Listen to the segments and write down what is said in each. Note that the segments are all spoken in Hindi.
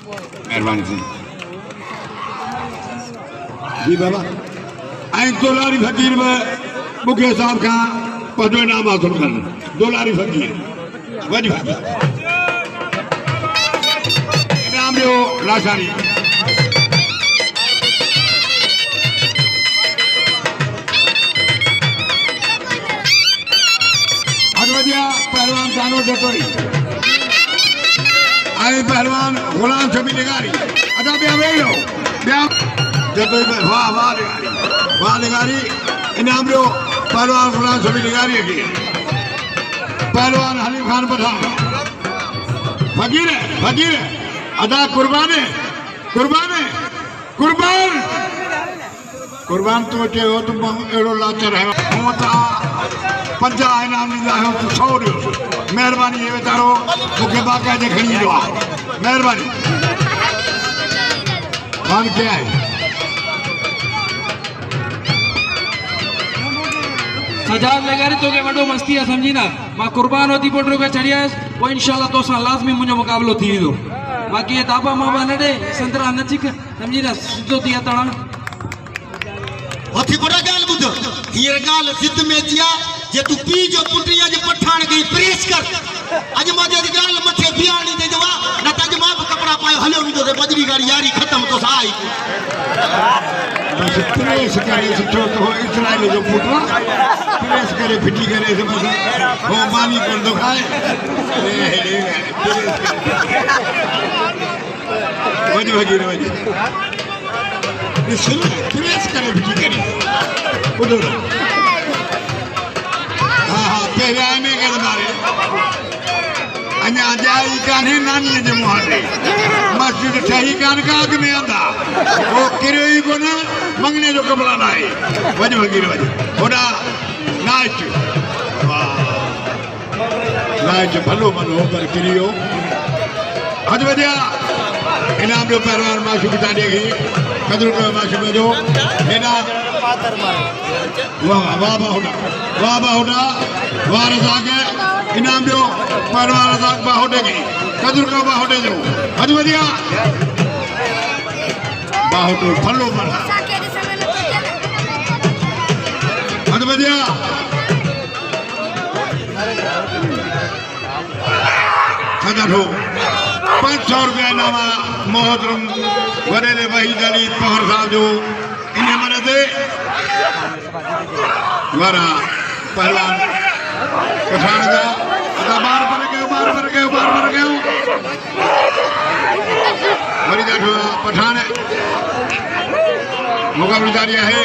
मेहरबानी थी जी बाबा। ऐं दोलारी फ़कीर मुखे साहब का पदो इनाम हासिल कर दोलारी फ़कीर वही फ़कीर इनाम जो लाशारी पहलवान कानून डटोरी आई पहलवान गुलाम छबी निगारी अदा बिया वेलो बिया जतो वाह वाह निगारी इनाम जो पहलवान गुलाम छबी निगारी के पहलवान हलीम खान पठान फकीर अदा कुर्बान तू अचे हो तुम एड़ो लाचार है होता 50 इनाम ॾींदा आहियो तूं 100 ॾियो महिरबानी ये वीचारो मूंखे बाक़ाइदे खणी ईंदो आहे महिरबानी मान क्या है सजाद लगारी तो के वडो मस्ती है समझी ना मां कुर्बान होती पोटरो के चढ़ियास वो इंशाल्लाह तो सा लाजमी मुझे मुकाबलो थी दो बाकी ये दाबा मामा नडे संतरा नचिक समझी ना सिद्धो दिया तणा होती कोड़ा गाल बुधो हीर गाल सिद्ध में जिया जे तू पी जो पुटरी आज पठान गई प्रेस कर आज मजे दी गाल मथे बियाणी दे जवा न तज मां कपड़ा पायो हलो विदो दे बजरी गाड़ी यारी खत्म तो साई बस प्रेस करे सुठो तो इजराइल जो पुटवा प्रेस करे फिटी करे से बस हो मानी कर दो खाए वजी प्रेस करे फिटी करे बुझो पेरिया में कर मारे अञा जाई कान्हे नानी जे मुहारे मस्जिद ठही कान का अग में आंदा वो किरे ही को ना मंगने जो कपड़ा ना है वज वगीर वज होड़ा नाच भलो पर किरियो हज वजया इनाम जो पहलवान माशूक ताड़े की कदर को माशूक जो हेना वाह बाहुडा वाह रज़ाक इनाम जो पहलवान रज़ाक बाहुडे की कदर को बाहुडे जो हज वजया बाहुडो भलो बना हज वजया सदा 500 रुपया इनाम मोहतरम वडेरे वहीद अली पहर साहब जो इन मदद वारा पहलवान पठान का अदा बार पर गयो वरी जाठो पठान मुकाबला जारी है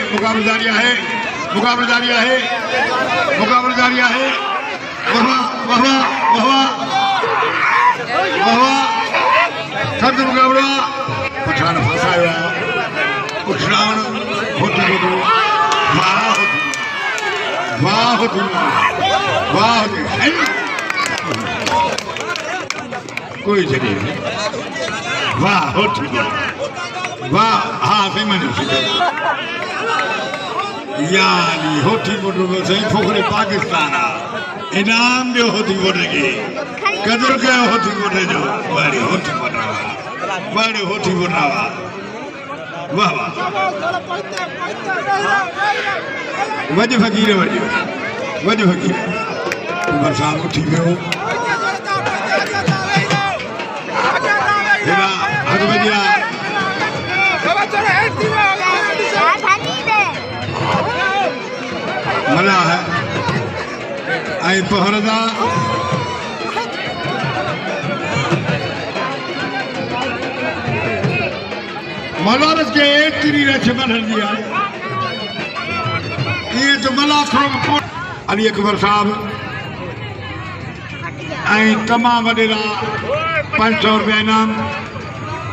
वाह थद मुकाबला पठान फसाया उठरावण होती वाह कोई जगह वाह होती वाह हाँ सही माने यानी होती मोटो सही फोकरे पाकिस्तान इनाम जो होती मोटे की कदर के होती मोटे जो बड़ी होती मोटावा वाह वज फकीर बरसात उठी गयो हज वजिया मना है आई पहरदा मलारस के तिरी रच बनल दिया ये तो मला थोड़ा अली अकबर साहब आई तमाम वडेरा 500 रुपया इनाम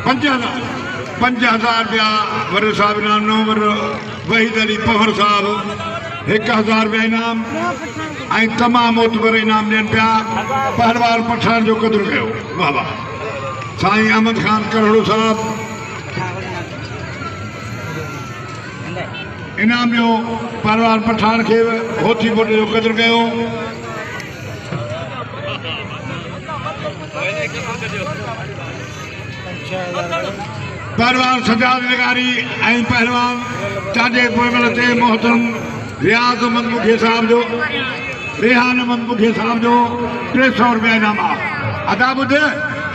5000 रुपया वरे साहब इनाम नंबर वहीद अली पहर साहब 1000 रुपया इनाम आई तमाम मोतबर इनाम ॾियनि पिया पहलवान पठान जो कदुरु कयो वाह वाह साईं अहमद खान करोड़ो साहब इनाम जो पहलवान पठान के होती बोटे जो कदर कयो पहलवान सजाद निगारी ऐं पहलवान चांजे पोएमल ते मोहतरम रियाज़ अहमद मुखी साहब जो रेहान अहमद मुखी साहब जो 300 रुपया इनाम आहे। अदा ॿुध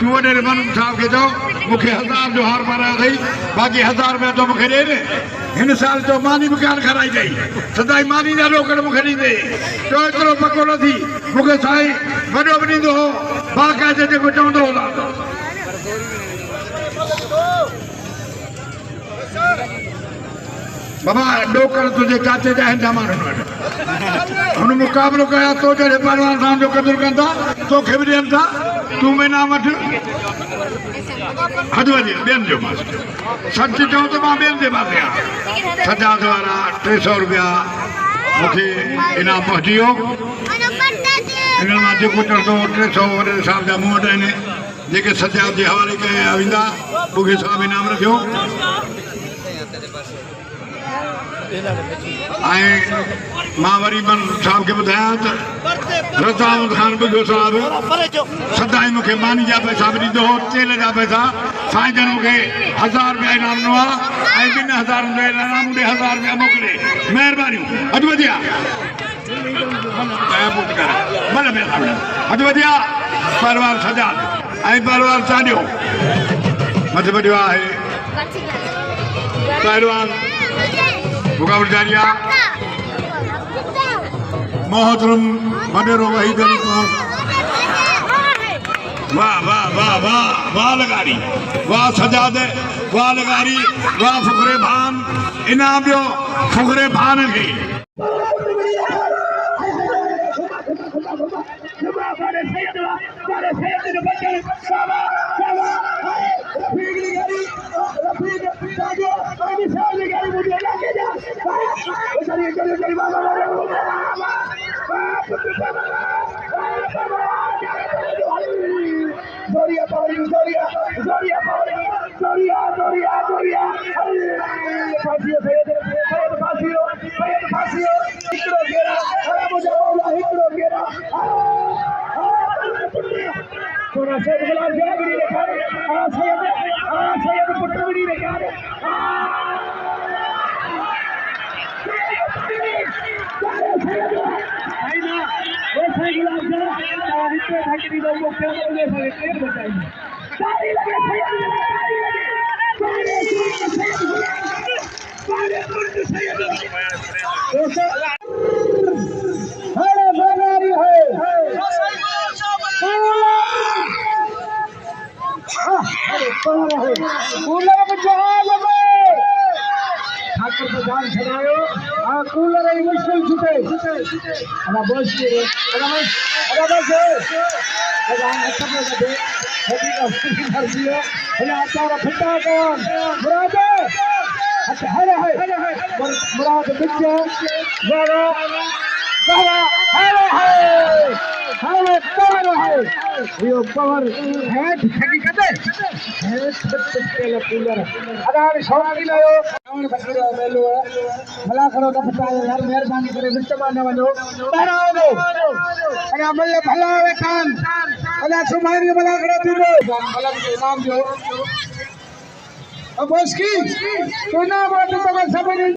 तूं वॾे रिबन साहब खे चओ मूंखे 1000 जो हार पारायो अथई, बाक़ी 1000 रुपया तो मूंखे ॾे न। हिन साल तो मानी बि कान खाराई अथई, सदाई मानी जा रोकड़ मूंखे ॾींदे तो एतिरो पको न थी मूंखे साईं वॾो बि ॾींदो हो बाक़ाइदे जेको चवंदो हो। बाबा डोकर तुझे चाचे जा आहिनि माण्हुनि वटि हुन मुक़ाबिलो कया तो जहिड़े पहलवान सां जो क़दुरु कनि था तोखे बि ॾियनि था, तूं बि इनाम वठि। हद वधी ॿियनि जो पासे सच चओ त मां ॿियनि जे पासे आहियां। सजाद वारा 300 रुपया मूंखे इनाम पहुची वियो। हिन मां जेको चवंदो 300 वॾे साहिब जा मूं वटि आहिनि जेके सजाद जे हवाले कया वेंदा मूंखे साहिब इनाम रखियो। ऐं मां वरी मन साहब खे ॿुधायां त रज़ाउद ख़ान बुधो साहिब सदाई मूंखे मानी जा पैसा बि ॾींदो हो, तेल जा पैसा। साईं जन मूंखे 1000 रुपया इनाम ॾिनो आहे ऐं 2000 जो इनाम ॾे 1000 रुपया मोकिले। महिरबानियूं अॼु वधिया अॼु वधिया पहलवान सजाद ऐं पहलवान चाॾियो मथे वॾियो आहे पहलवान मुक़ाबिल जारी आहे मोहतरम वडेरो वहीद अली खान। वाह वाह वाह वाह वाह लगारी वाह सजाद वाह लगारी वाह फुखरे भान इनाम ॾियो फुखरे भान खे। कूलर मुश्किल छुटे मुराद कवर हेठ हकीकत कूलर अदार शौक़ी लायो मेलो भला खड़ो न फटायो यार मेहरबानी करे विच में न वञो ॿाहिरां वञो अञा मल भला वेठान अञा सुभाणे भला खड़ो थींदो मलक जो इनाम ॾियो बोस्की तू ना वटि तो सभिनी